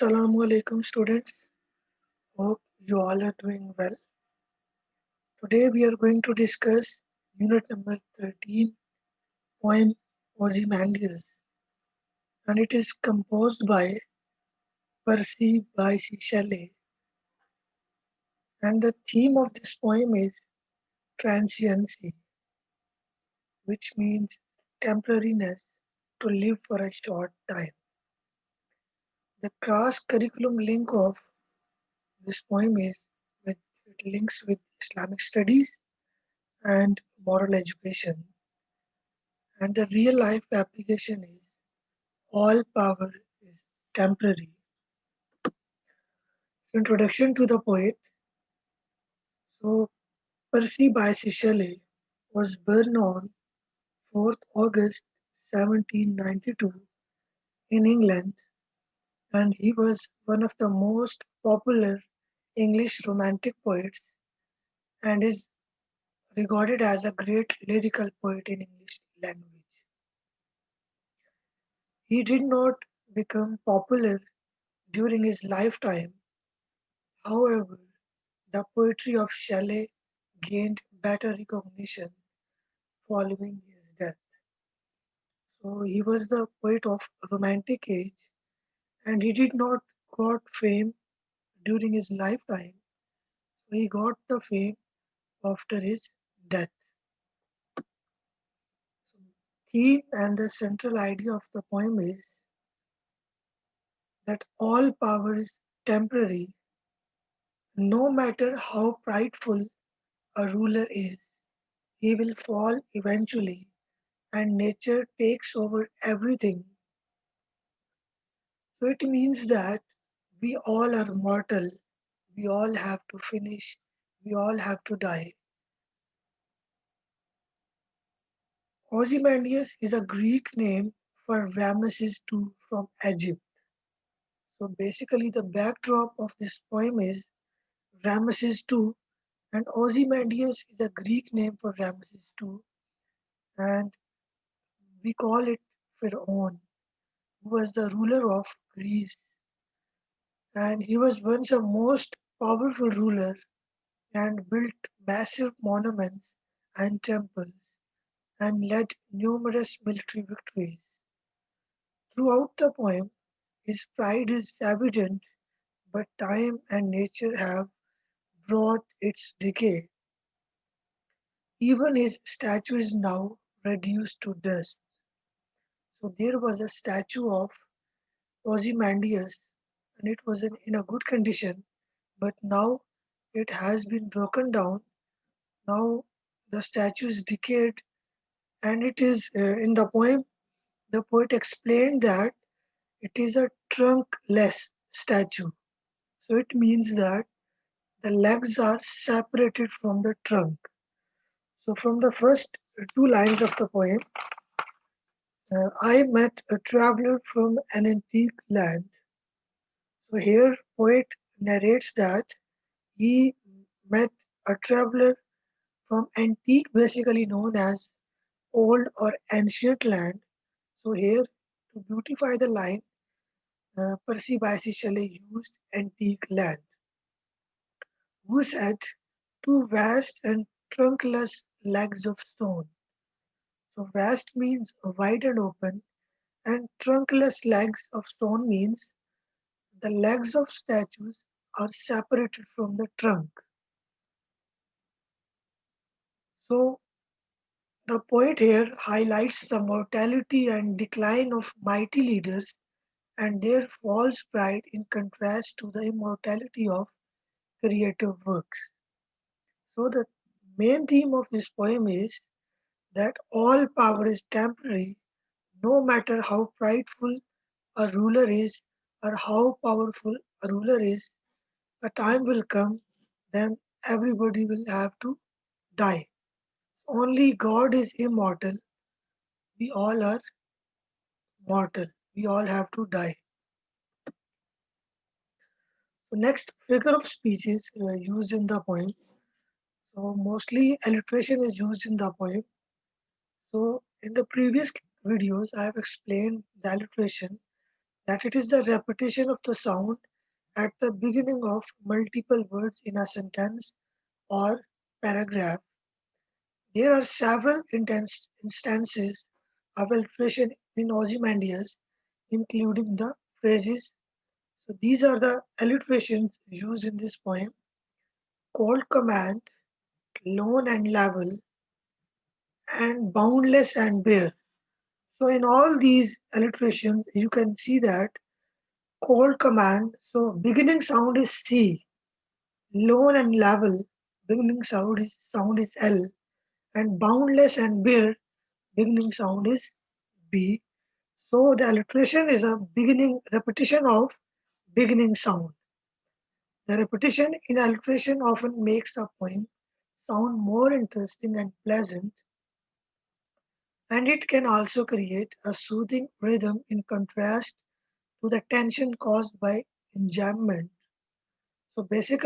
Assalamu alaikum students. Hope you all are doing well. Today we are going to discuss unit number 13, poem Ozymandias, and it is composed by Percy by Shelley. And the theme of this poem is transiency, which means temporariness, to live for a short time. The cross curriculum link of this poem is with it links with Islamic studies and moral education. And the real life application is all power is temporary. So introduction to the poet. So Percy Bysshe Shelley was born on 4th August 1792 in England, and he was one of the most popular English romantic poets and is regarded as a great lyrical poet in English language. He did not become popular during his lifetime. However, the poetry of Shelley gained better recognition following his death. So he was the poet of Romantic age, and he did not got fame during his lifetime. So he got the fame after his death. So theme and the central idea of the poem is that all power is temporary, no matter how prideful a ruler is, he will fall eventually, and nature takes over everything. So it means that we all are mortal, we all have to finish, we all have to die. Ozymandias is a Greek name for Ramesses II from Egypt. So basically, the backdrop of this poem is Ramesses II, and Ozymandias is a Greek name for Ramesses II, and we call it Pharaoh, who was the ruler of Greece, and he was once a most powerful ruler and built massive monuments and temples and led numerous military victories. Throughout the poem, his pride is evident, but time and nature have brought its decay. Even his statue is now reduced to dust. So there was a statue of Ozymandias, and it was in a good condition, but now it has been broken down. Now the statue is decayed, and it is in the poem. The poet explained that it is a trunkless statue. So it means that the legs are separated from the trunk. So from the first two lines of the poem, I met a traveler from an antique land. So here poet narrates that he met a traveler from antique, basically known as old or ancient land. So here to beautify the line, Percy Bysshe Shelley used antique land, who said two vast and trunkless legs of stone. So vast means wide and open, and trunkless legs of stone means the legs of statues are separated from the trunk. So the poet here highlights the mortality and decline of mighty leaders and their false pride in contrast to the immortality of creative works. So the main theme of this poem is that all power is temporary, no matter how prideful a ruler is or how powerful a ruler is. A time will come, then everybody will have to die. Only God is immortal. We all are mortal. We all have to die. So next, figure of speech is used in the poem. So mostly alliteration is used in the poem. So in the previous videos, I have explained the alliteration, that it is the repetition of the sound at the beginning of multiple words in a sentence or paragraph. There are several instances of alliteration in Ozymandias, including the phrases. So these are the alliterations used in this poem: cold command, lone and level, and boundless and bare. So in all these alliterations, you can see that cold command, so beginning sound is C, lone and level, beginning sound is L, and boundless and bare, beginning sound is B. So the alliteration is a beginning repetition of beginning sound. The repetition in alliteration often makes a poem sound more interesting and pleasant, and it can also create a soothing rhythm in contrast to the tension caused by enjambment. So basically,